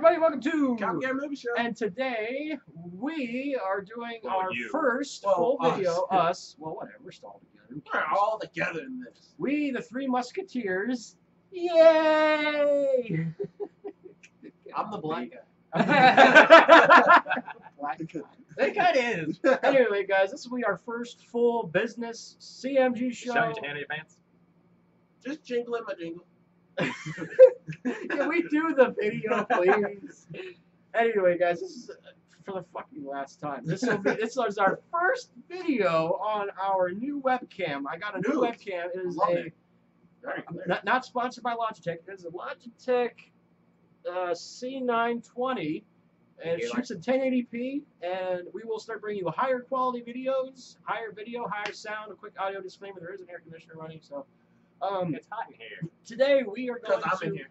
everybody, welcome to Copycat Movie Show. And today we are doing our you. first Well, full us. video. Us. Well, whatever. We're still all together. Who We're cares? all together in this. We, the Three Musketeers. Yay! I'm the black guy. Black guy. It kind of is. Anyway, guys, this will be our first full business CMG show. Showing your handy pants. Just jingling my jingle. Can we do the video, please? Anyway, guys, this is for the fucking last time. This is our first video on our new webcam. I got a new webcam. It is not sponsored by Logitech. It is a Logitech C920. And it shoots in 1080p, and we will start bringing you higher quality videos, higher video, higher sound. A quick audio disclaimer: there is an air conditioner running, so. It's hot in here. Today we are going Because I'm to. in here.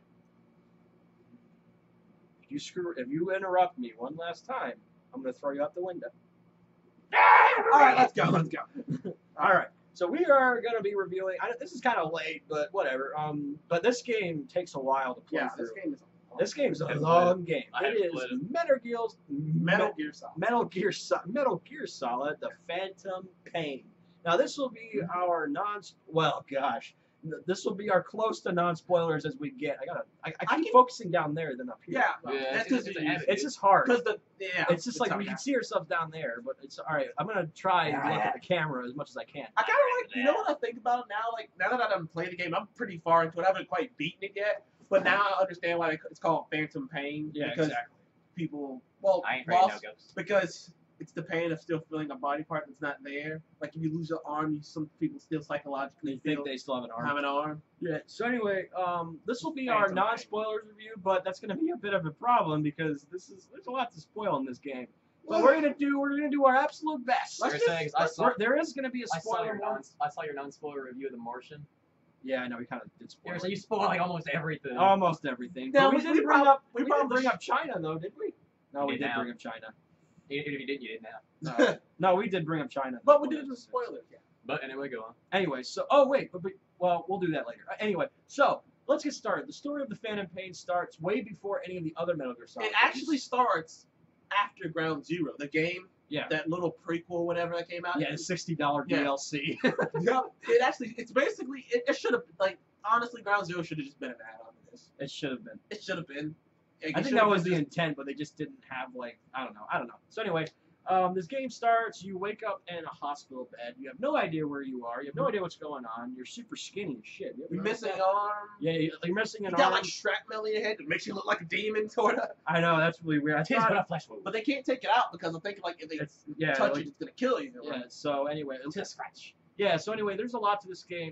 If you interrupt me one last time, I'm going to throw you out the window. All right, let's go. Let's go. All right. So we are going to be reviewing. This is kind of late, but whatever. But this game takes a while to play Yeah, through. this game is This game's a It's long game. I It is haven't played Metal Gear Solid. Metal Gear Solid, the Phantom Pain. Now this will be our this will be our close to non-spoilers as we get. I keep focusing down there than up here. Yeah, Yeah, that's because It's just hard. Because It's just like we can see ourselves down there, but it's all right. I'm gonna try and look at the camera as much as I can. I kind of like, you know what I think about it now? Like, now that I haven't played the game, I'm pretty far into it. I haven't quite beaten it yet, but now I understand why it's called Phantom Pain. Yeah, because exactly. people, I ain't afraid of no ghosts. because it's the pain of still feeling a body part that's not there. Like, if you lose your arm, some people still psychologically They think they still have an arm. have an arm. Yeah. So anyway, this will be our Phantom Pain. non-spoilers review, but that's gonna be a bit of a problem because there's a lot to spoil in this game. But we're gonna do our absolute best. There is gonna be a spoiler warning. I saw your non-spoiler review of The Martian. Yeah, I know we kind of did spoil. So you spoiled like almost everything. Almost everything. Yeah, But we we didn't probably bring up China though, did we? No, we did did now. bring up China. Even if you didn't, you didn't have. No, we did bring up China. But we did it with spoilers. Yeah. But anyway, go on. Anyway, so well, we'll do that later. Anyway, so let's get started. The story of the Phantom Pain starts way before any of the other Metal Gear Solid It actually starts after Ground Zero, the game. Yeah. That little prequel, whatever that came out. Yeah, it's $60 Yeah. DLC. Yeah. It's basically, it should have, like, honestly, Ground Zero should have just been an add-on to this. It should have been. It should have been. I think that was the intent, but they just didn't have, like, I don't know. So anyway, this game starts, you wake up in a hospital bed, you have no idea where you are, you have no idea what's going on, you're super skinny as shit. You're missing an arm. Yeah, you're missing an You got, arm. like, shrapnel in your head that makes you look like a demon, sort of. I know, that's really weird. I Here's thought, what a flesh wound. But they can't take it out because I'm thinking, like, if they touch it, it's going to kill you. Yeah, so anyway, It's a scratch. yeah, so anyway, there's a lot to this game.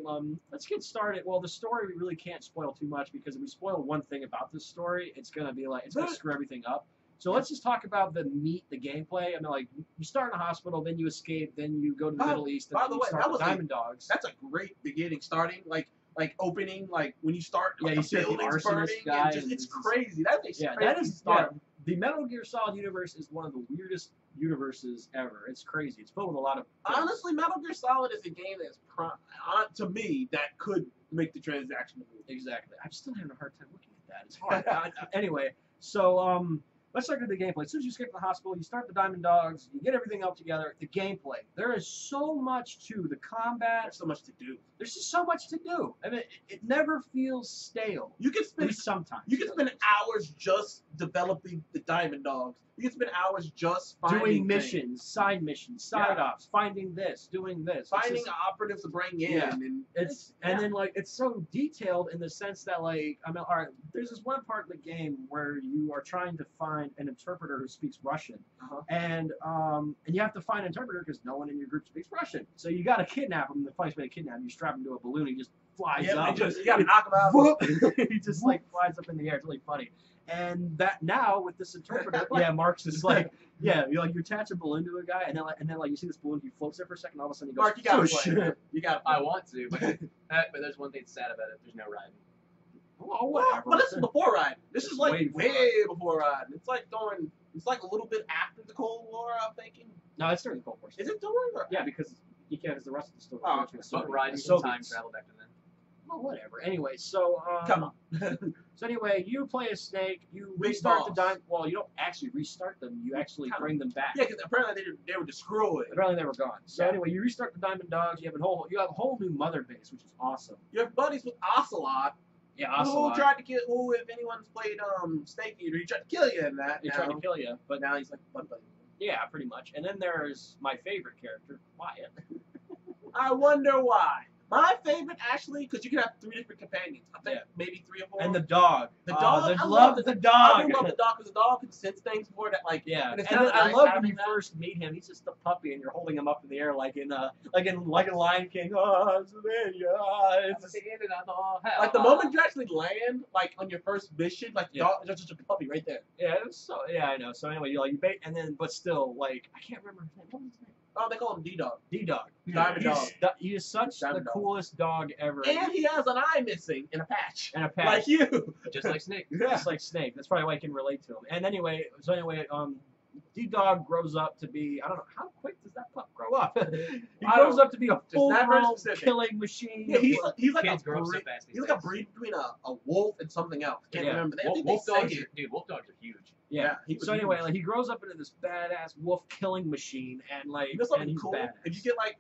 Let's get started. Well, the story we really can't spoil too much because if we spoil one thing about this story, it's gonna screw everything up. So let's just talk about the gameplay. I mean, like, you start in a hospital, then you escape, then you go to the Middle East, and by then the you way, start that with was Diamond Dogs. That's a great beginning, starting, like opening, like, when you start, Yeah, like, you the see the buildings arsonist burning, guy and just, and it's it's- crazy. That is Yeah, crazy that is start. the Metal Gear Solid universe is one of the weirdest universes ever. It's crazy. It's filled with a lot of things. Honestly, Metal Gear Solid is a game that's to me that could make the transaction move. Exactly. I'm still having a hard time looking at that. It's hard. Anyway, so let's start with the gameplay. As soon as you escape the hospital, you start the Diamond Dogs, you get everything up together. The gameplay. There is so much to the combat. There's so much to do. There's just so much to do. I mean, it never feels stale. You can At spend least sometimes. You can spend hours just developing the Diamond Dogs. You can spend hours just finding doing things. missions, side ops, finding this, doing this. Finding It's just- operatives to bring in. Yeah. And and then like it's so detailed in the sense that like I mean, all right, there's this one part of the game where you are trying to find an interpreter who speaks Russian, and you have to find an interpreter because no one in your group speaks Russian. So you got to kidnap him. The funniest way to kidnap him, you strap him to a balloon, he just flies up. you gotta knock them out. Whoop! He just like flies up in the air. It's really funny. And that now with this interpreter, yeah, Mark's is like, yeah, you attach a balloon to a guy, and then you see this balloon, he floats there for a second, all of a sudden he goes, Mark, you gotta "Oh, play. shit." You gotta. I want to, but there's one thing that's sad about it. There's no riding. Oh, whatever. But this is before Ride. This is like way way before Ride. It's like during. It's like a little bit after the Cold War. I'm thinking. No, it's during the Cold War. Is it during? Or Yeah, because you can't. Because the rest of the story. Oh, is But the riding Soviets. time travel back to then. Well, whatever. Anyway, so Come on. So anyway, you play a snake. You Big restart the boss. diamond. Well, you don't actually restart them. You actually Kinda. bring them back. Yeah, because apparently they were destroyed. Apparently they were gone. So Yeah. anyway, you restart the diamond dogs. You have a whole new mother base, which is awesome. Your buddies with Ocelot. Yeah, Who Ocelot. tried to kill? Who, if anyone's played Snake Eater, he tried to kill you in that. They now. tried to kill you, But now he's like fun buddy. yeah, pretty much. And then there's my favorite character, Wyatt. I wonder why. My favorite, actually, because you can have 3 different companions. I think maybe 3 or 4. And the dog. The dog? I I love love the I dog. do love the dog because the dog can sense things more that like. Yeah, and it's and kinda then I nice love when having you that. first meet him. He's just a puppy, and you're holding him up in the air like in Lion King. Oh, it's Like the moment you actually land, like on your first mission, like the Yeah. dog is just a puppy right there. yeah, it was so yeah, I know. So anyway, you bait, and then but still like I can't remember his name. What was his name? Oh, they call him D-Dog. D-Dog. Diamond Dog. He is such Diamond the Dog. coolest dog ever. And he has an eye missing in a patch. And a patch. Like you. Just like Snake. Just like Snake. That's probably why I can relate to him. And anyway, D-Dog grows up to be, I don't know, how quick does that pup grow up? He I grows don't- up to be a Just not very full-grown specific. killing machine. Yeah, he's like Kids a grow up so breed. fast. He's like a breed between a wolf and something else. Can't Yeah. remember. I think Wolf they say dogs, it. dude. Wolf dogs are huge. Yeah. Yeah, he was So anyway, huge. like he grows up into this badass wolf killing machine, and like, You know and something he's cool? badass. If you get like,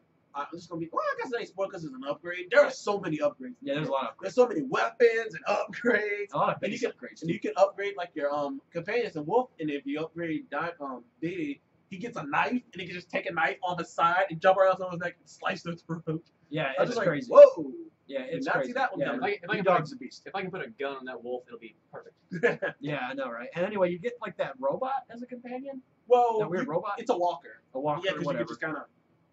this is gonna be. Well, I guess it ain't spoiled because it's an upgrade. There are so many upgrades. Yeah, there's a lot of There's so many weapons and upgrades. a lot of And you base can- upgrades. And you can upgrade like your companions and wolf. And if you upgrade Diddy, he gets a knife and he can just take a knife on the side and jump around someone's neck and slice their throat. Yeah, I it's was just like, crazy. whoa. Yeah, it's not see crazy. that one yeah, coming. If I can D-Dog's a beast. If I can put a gun on that wolf, it'll be perfect. Yeah, I know, right? And anyway, you get like that robot as a companion, Well, that weird robot, it's a walker. a walker, Yeah, or because you whatever. can just kind of.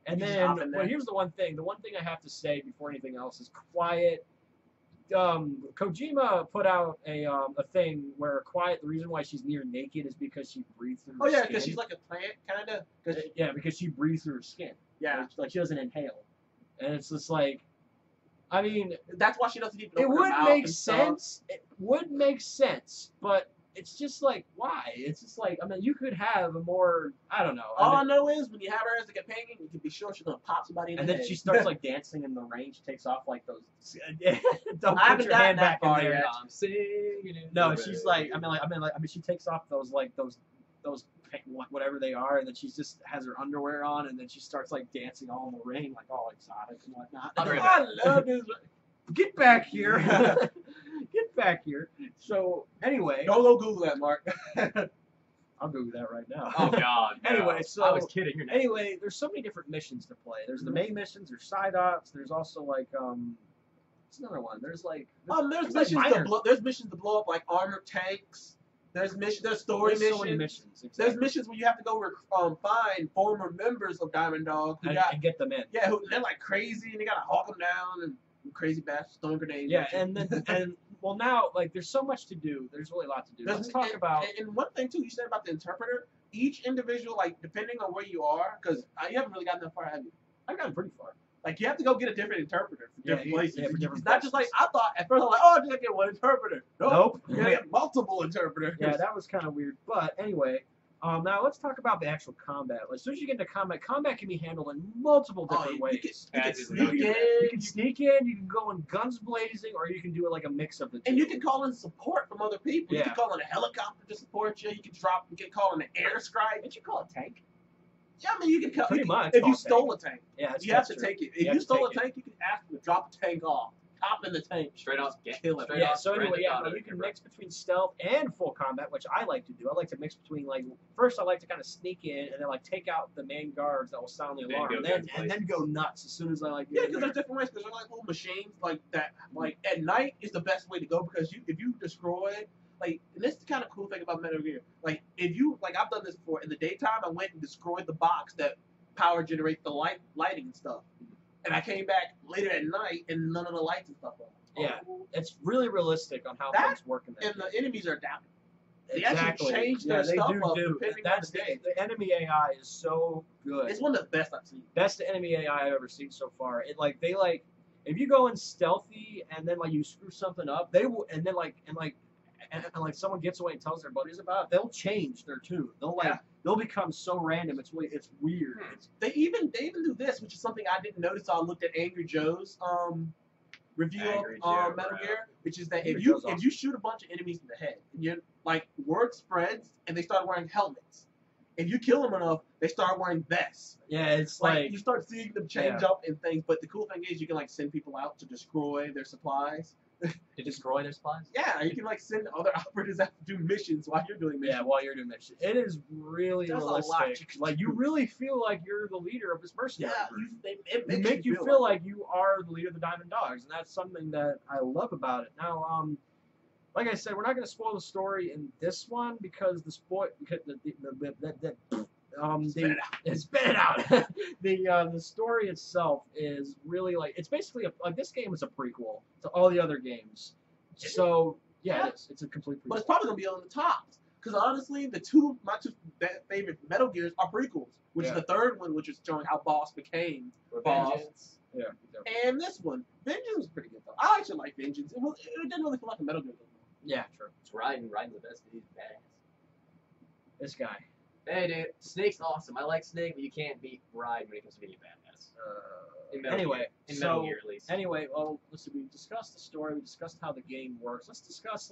And You just then, hop in well, there. here's the one thing. The one thing I have to say before anything else is Quiet. Kojima put out a thing where Quiet. The reason why she's near naked is because she breathes through her Oh yeah, skin. because she's like a plant, kind of. Yeah, because she breathes through her skin. Yeah, Like she doesn't inhale, and it's just like, I mean, that's why she doesn't even. it open her would mouth make and stuff. sense. It would make sense, but it's just like, why? It's just like, I mean, you could have a more, I don't know. All I I mean, know is when you have her as a companion, you can be sure she's gonna pop somebody in and the then head. she starts like dancing in the rain. She takes off like those. Don't I put haven't your hand gotten that back in far there. yet. I'm singing in No, the she's rain. like, I mean, she takes off those whatever they are, and then she just has her underwear on, and then she starts like dancing all in the rain, like all exotic and whatnot. I'll be right I love this. Get back here. Get back here. So anyway, Don't go Google that, Mark. I'll Google that right now. Oh God. no. Anyway, so- I was kidding. You're not. Anyway, there's so many different missions to play. There's the main missions. There's side ops. There's also like what's another one? There's like There's like missions minor- there's missions to blow up like armored tanks. There's story there's so many missions. missions. There's Exactly. missions where you have to go find former members of Diamond Dog who and get them in. they're like crazy and they gotta hawk them down and crazy bastards throwing grenades. Yeah, and and then and well now like there's so much to do. There's really a lot to do. Let's talk about. And one thing too, you said about the interpreter. Each individual, like depending on where you are, because you haven't really gotten that far, have you? I've gotten pretty far. Like you have to go get a different interpreter for Yeah, different places. yeah, for It's different not just like places. I thought at first. I was like, oh, I'm just gonna get one interpreter. Nope. You're gonna get multiple interpreters. Yeah, that was kind of weird. But anyway, now let's talk about the actual combat. As soon as you get into combat, combat can be handled in multiple different ways. You can As is sneak another in, good You can sneak in, you can go in guns blazing, or you can do it like a mix of the two. and you can call in support from other people. You Yeah. can call in a helicopter to support you. You can call in an airstrike. Did you call it tank? Yeah, I mean, you can call Pretty much if call you it stole a tank. Yeah, that's You have to true. take it. If You have you to stole a take it. tank, you can ask them to drop the tank off. Hop in the tank. Straight off. Kill it. Straight Yeah, off so anyway, Stranded yeah, Auto, you can you're mix between stealth and full combat, which I like to do. I like to mix between, like, first I like to kind of sneak in and then, like, take out the main guards that will sound the Then alarm, go and then, guns and then go nuts as soon as I, like, Yeah, get in because there. there's different ways. Because there's like little machines like that. Like at night is the best way to go because if you destroy, like, and this is the kind of cool thing about Metal Gear. Like if you like, I've done this before. In the daytime, I went and destroyed the box that power generates the lighting and stuff. And I came back later at night and none of the lights and stuff on. Yeah. It's really realistic on how That- things work in that. And the enemies are down. They Exactly. actually change Yeah, their they stuff do up do. depending That's on the day. the enemy AI is so good. It's one of the best I've seen. Best enemy AI I've ever seen so far. It like they like if you go in stealthy and then like you screw something up, they will and then like and someone gets away and tells their buddies about it, they'll change their tune. They'll like Yeah. they'll become so random. It's weird. It's They even do this, which is something I didn't notice. I looked at Angry Joe's review Angry of Joe, Metal bro. Gear, which is that Angry if you Joe's awesome. if you shoot a bunch of enemies in the head, and you like word spreads and they start wearing helmets. If you kill them enough, they start wearing vests. Yeah, it's Like like you start seeing them change up in things. But the cool thing is you can like send people out to destroy their supplies. To destroy their supplies? Yeah, you can like send other operators out to do missions while you're doing missions. yeah, while you're doing missions. It is really There's a lot realistic. you can Like you do. really feel like you're the leader of this mercenary Yeah, group. it They makes make you feel like you are the leader of the Diamond Dogs, and that's something that I love about it. Now, like I said, we're not going to spoil the story in this one because the spoil because Spit it out. spit it out. The story itself is really like it's basically like this game is a prequel to all the other games. So yeah, Yeah. it is. It's a complete prequel. But it's probably gonna be on the tops. Because honestly, my two favorite Metal Gears are prequels, which is Yeah. the third one, which is showing how Boss became Boss. Vengeance. yeah. And this one, Vengeance was pretty good though. I actually like Vengeance. It didn't really feel like a Metal Gear game. Yeah, true. It's Raiden. Raiden's the best. He's badass. This guy. Hey, dude. Snake's awesome. I like Snake, but you can't beat Raiden when it comes to being a badass. In Metal Anyway, Gear. In Metal so Gear, at least. anyway, well, listen, we discussed the story, we discussed how the game works. Let's discuss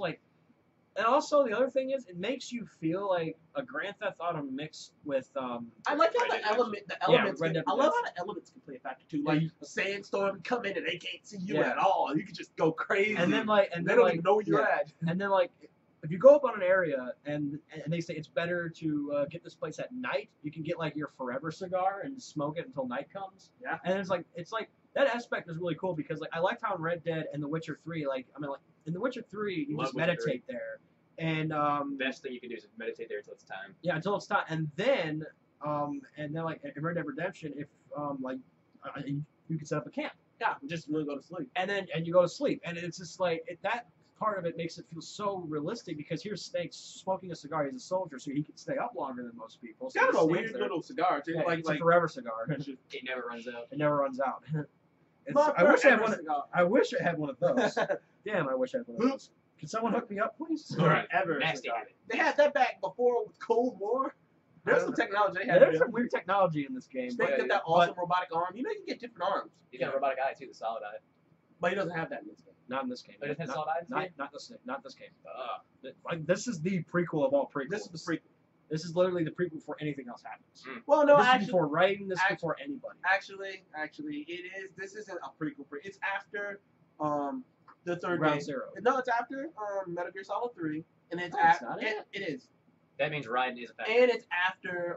and also the other thing is, it makes you feel like a Grand Theft Auto mixed with I like how Red Dead the elements. Red Dead I love Redemption. how the elements can play a factor too. Yeah, Like you- a sandstorm come in and they can't see you Yeah. at all. You can just go crazy. and then they don't even know where you're yeah. at. And then if you go up on an area and they say it's better to get this place at night, you can get like your forever cigar and smoke it until night comes. Yeah. And it's like that aspect is really cool because like I liked how in Red Dead and The Witcher 3, like in The Witcher 3 you Love just Witcher meditate there. And Best thing you can do is meditate there until it's time. yeah, until it's time. And then like in Red Dead Redemption, if you can set up a camp. Yeah, just really go to sleep. And you go to sleep, and it's just like that part of it makes it feel so realistic because here's Snake smoking a cigar. He's a soldier, so he can stay up longer than most people. It's So kind he of a stands weird there. little cigar too. Yeah, like it's a forever cigar. It never runs out. It never runs out. My I wish I had forever one. cigar. I wish I had one of those. Damn, I wish I had one of those. Can someone hook me up, please? Alright, Forever nasty cigar. habit. They had that back before with Cold War. There's some technology they Yeah, had. there's some weird technology in this game. Snake But, get that awesome robotic arm. You know you can get different arms, He's got a robotic eye, too, the solid eye. but he doesn't have that in this game. not in this game. Oh, it has Not- solid eyes? Not this game. Like, this is the prequel of all prequels. This is the prequel. This is literally the prequel before anything else happens. Well, no, this is actually, before writing. This is act- before anybody. actually, it is. This isn't a prequel. It's after the third Ground game. Zero. No, it's after Metal Gear Solid 3, and it's No, it's after. not. It is, That means Raiden is a factor. and it's after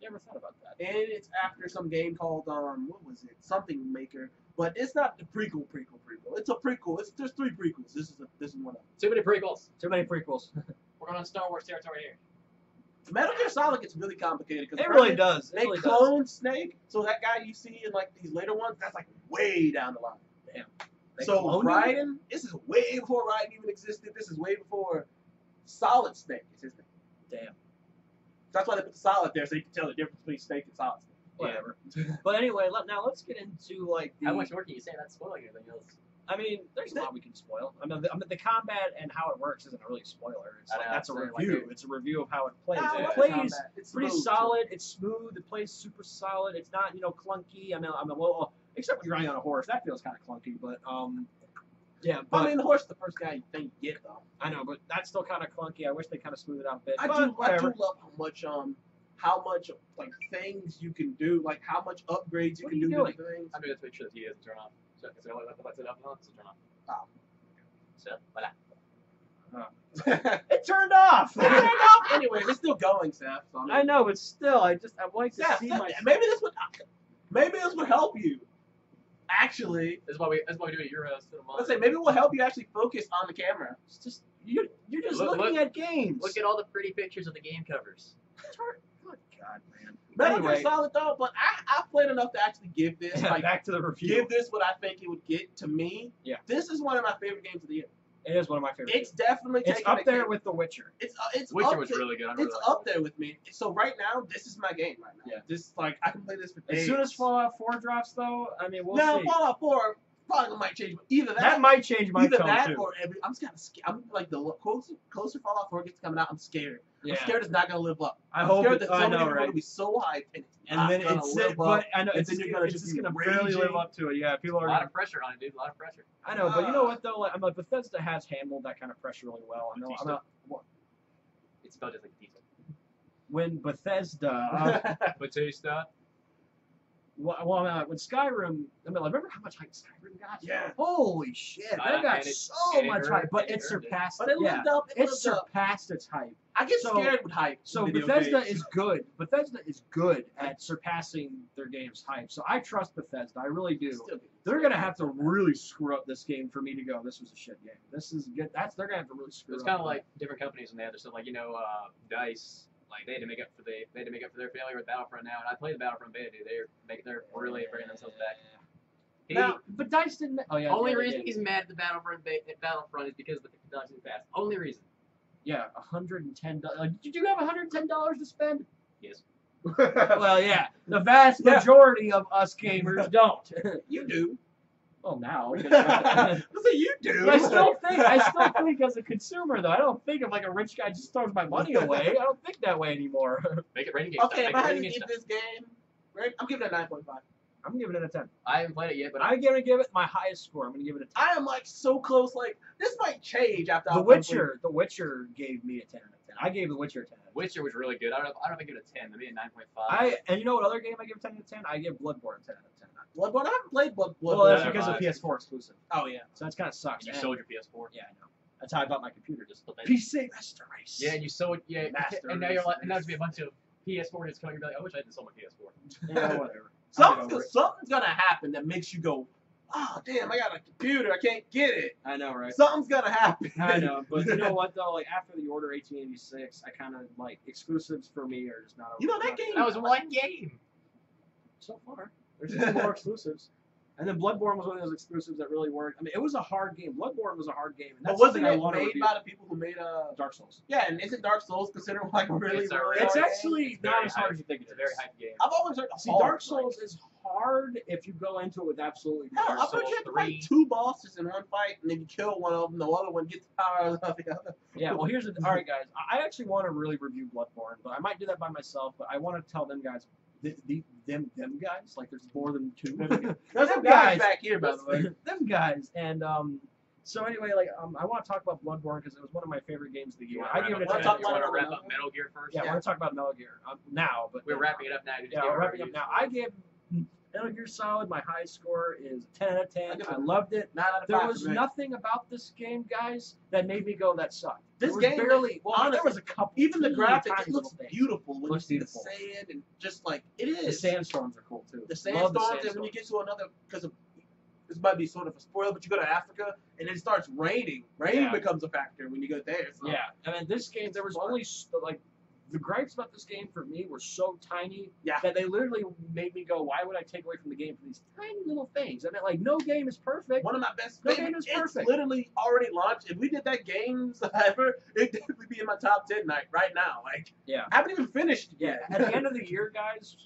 Never thought about that. and it's after some game called what was it? Something Maker. But it's not the prequel. It's a prequel. There's 3 prequels. This is one of them. Too many prequels. Too many prequels. We're going on Star Wars territory here. Metal Gear Solid gets really complicated because It really does. It They really does. clone Snake, so that guy you see in like these later ones, that's like way down the line. They So cloned him? Raiden, this is way before Raiden even existed. This is way before Solid Snake is his name. Damn. That's why they put the Solid there, so you can tell the difference between Snake and Solid Snake. Whatever. But anyway, now let's get into like the. How much more can you say? That's spoiling anything else. I mean, there's a lot we can spoil. I mean, the combat and how it works isn't really a spoiler. It's I like know, that's a it's like review. It's a review of how it plays. I It love the plays combat. It's pretty smooth, solid. It's smooth. It plays super solid. It's not clunky. I mean, well, except when you're riding on a horse, that feels kind of clunky. But yeah. Too. But I mean, the horse is the first guy you think you get though. I know, but that's still kind of clunky. I wish they kind of smoothed it out a bit. I but do whatever. love how much like things you can do, like how much upgrades you What can are you do doing? to things. I'm going to make sure the TV doesn't turn off. So it up and on, so turn off. Oh. So, voila. It turned off. Anyway, it's still going, Seth. So, I know, but still, I like to Seth, see Seth, my. maybe this would help you. Actually, That's why we do it at your house. let's say maybe it will help you actually focus on the camera. It's just you're just Look- looking look- at games. Look at all the pretty pictures of the game covers. Good God, man. Metal Gear Anyway. Solid though, but I've played enough to actually give this like Back to the review. give this what I think it would get to me. Yeah. This is one of my favorite games of the year. It is one of my favorites. It's definitely It's taking up a there game- with The Witcher. it's Witcher up was there- really good. I really It's liked up it. there with me. So right now, this is my game right now. Yeah. This like I can play this for days. As soon as Fallout 4 drops, though, I mean, we'll no, see. Fallout 4 probably might change. Either that, That might change my either tone that too. or I'm just kind of scared. I'm like the closer Fallout 4 gets coming out, I'm scared. Yeah. I'm scared it's not gonna live up. I'm hope scared it, that I so know, many people are right? gonna be so hyped And then it's it, but I know and it's then you're gonna just just be gonna barely live raging. up to it. Yeah, people A are. lot of pressure on it, dude. A lot of pressure. I know, but you know what though? Like, I'm like Bethesda has handled that kind of pressure really well. I know. I'm not, It's spelled just like pizza. when Bethesda, Batista. when Skyrim, I mean, like, remember how much hype Skyrim got? Yeah. Holy shit, that got and it- so and it much earned- hype, but and it it earned it. surpassed. But it yeah, lived up. it lived up. surpassed its hype. I get So- scared with hype. So in video Bethesda games. is good. Bethesda is good at surpassing their game's hype. So I trust Bethesda. I really do. Still get They're scared. gonna have to really screw up this game for me to go. This was a shit game. This is good. They're gonna have to really screw. It's up. kind of like different companies and they have their stuff. Like Dice. Like they had to make up for their failure with Battlefront now. And I played the Battlefront beta, dude. They're really bringing themselves back. Now, but Dice didn't. Oh yeah. Only yeah, they reason did. he's mad at the Battlefront is because the Dice is fast. Only reason. Yeah, $110. Did you have $110 to spend? Yes. Well, yeah. The vast Yeah. majority of us gamers don't. You do. Well, now. I say you do. I still think as a consumer though. I don't think of like a rich guy just throws my money away. I don't think that way anymore. Make it rating game. Okay, if Make I it had to rating game give this game, right, I'm giving it a 9.5. I'm giving it a 10. I haven't played it yet, but I'm gonna give it my highest score. I'm gonna give it a 10. I am like so close. Like this might change after The Witcher gave me a 10 out of 10. I gave The Witcher a 10 out of 10. Witcher was really good. I don't know if I give it a 10. Maybe a 9.5. And you know what other game I give 10 out of 10? I give Bloodborne a 10 out of 10. Bloodborne. I haven't played Bloodborne. Well, that's Yeah, because of but- PS4 exclusive. Oh yeah. So that's kind of sucks. You And- sold your PS4. Yeah, I know. That's how I bought my computer. Just But then- PC Master Race. Yeah, and you sold. Yeah, Master and now you're like, Race. and now there's gonna be a bunch of PS4 just coming. You're like, I wish I hadn't sold my PS4. Yeah, whatever. I'll get over it. Something's gonna happen that makes you go, oh damn, I got a computer, I can't get it. I know, right? Something's gonna happen. I know, but you know what though? Like after the Order 1886, I kind of like exclusives for me are just not. You know that game. That was one game. So far, there's just more exclusives. And then Bloodborne was one of those exclusives that really worked. I mean, it was a hard game. Bloodborne was a hard game. And But that's wasn't something I it want to made review. by the people who made Dark Souls. Yeah, and isn't Dark Souls considered like a really, It's a really really- It's hard actually It's not very as hard hype. as you think It's a it very is. hype game. I've always heard See, hard, Dark Souls is hard if you go into it with absolutely no. Hell, I've heard Souls you have to 3. fight 2 bosses in one fight, and then you kill one of them, the other one gets the powers of the other. Yeah, well, here's the. All right, guys. I actually want to really review Bloodborne, but I might do that by myself. But I want to tell them guys, them guys, like there's more than 2. There's Them some guys guys. back here, by the way. them guys, and so anyway, like I want to talk about Bloodborne because it was one of my favorite games of the You year. want I give it a wanna 10. talk to about wrap Metal up Metal Gear first? Yeah, I want to talk about Metal Gear now, but We're wrapping it up now. You just Yeah, gave we're our wrapping up reviews. now. I gave Metal Gear Solid my high score is 10 out of 10. give I it loved it. 9 out of 5 There for was me. nothing about this game, guys, that made me go, that sucked. This There was game, barely. Well, honestly, there was a couple. Even the teeny graphics, tiny it looks little things. beautiful when Looks you see beautiful. the sand and just like it The is. sandstorms are cool too. The Love sandstorms, and when you get to another, because this might be sort of a spoiler, but you go to Africa and it starts raining. Rain Yeah. becomes a factor when you go there. So. Yeah, I mean, this game, there was only like the gripes about this game for me were so tiny Yeah. that they literally made me go, why would I take away from the game for these tiny little things? I mean, like no game is perfect. One of my best No favorite. game is It's perfect. literally already launched. If we did that games ever, it'd definitely be in my top 10 night right now. Like, Yeah. I haven't even finished it Yeah, yet. at the end of the year, guys,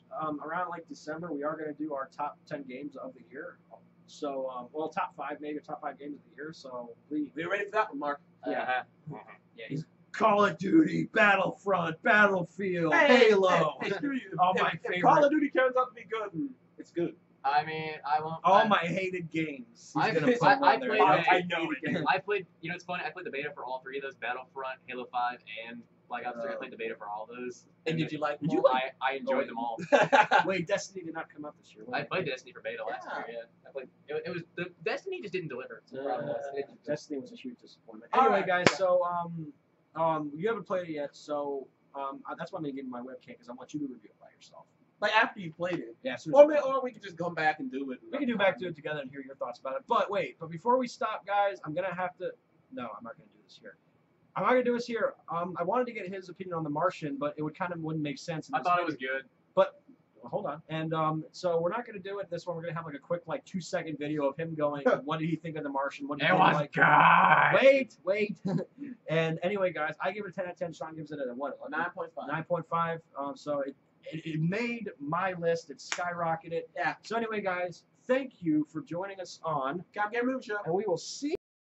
around like December, we are going to do our top 10 games of the year. So, well, top 5 maybe, top 5 games of the year. So, we We ready for that one, Mark? yeah. Uh-huh. Yeah, he's Call of Duty, Battlefront, Battlefield, Halo. Hey, screw you. All If- my if favorite. Call of Duty turns out to be good, it's good. I mean, I won't. All my hated games. He's I- gonna put I one there. played I that. know it. I played. You know, it's funny. I played the beta for all 3 of those: Battlefront, Halo 5, and Black Ops 3. I played the beta for all those. And did you like? Did you I enjoyed them all. Wait, Destiny did not come out this year. I played Destiny for beta last year. Yeah, I played. It was the Destiny just didn't deliver. That's the problem was. Destiny was a huge disappointment. All Anyway, right. guys, so you haven't played it yet, so that's why I'm gonna give you my webcam because I want you to review it by yourself. Like after you played it. Yeah, as soon as Or we could just go back and do it. we can do back to it together and hear your thoughts about it. But wait, before we stop, guys, I'm gonna have to. No, I'm not gonna do this here. I'm not gonna do this here. I wanted to get his opinion on The Martian, but it wouldn't make sense. In I this thought it video. was good. But hold on, and so we're not gonna do it. This one we're gonna have like a quick 2-second video of him going, "What did he think of The Martian? What did he like?" good. Wait. And anyway, guys, I give it a 10 out of 10. Sean gives it a what? 9.5. 9.5. So it made my list. It skyrocketed. Yeah. So anyway, guys, thank you for joining us on, Come get movie show. and we will see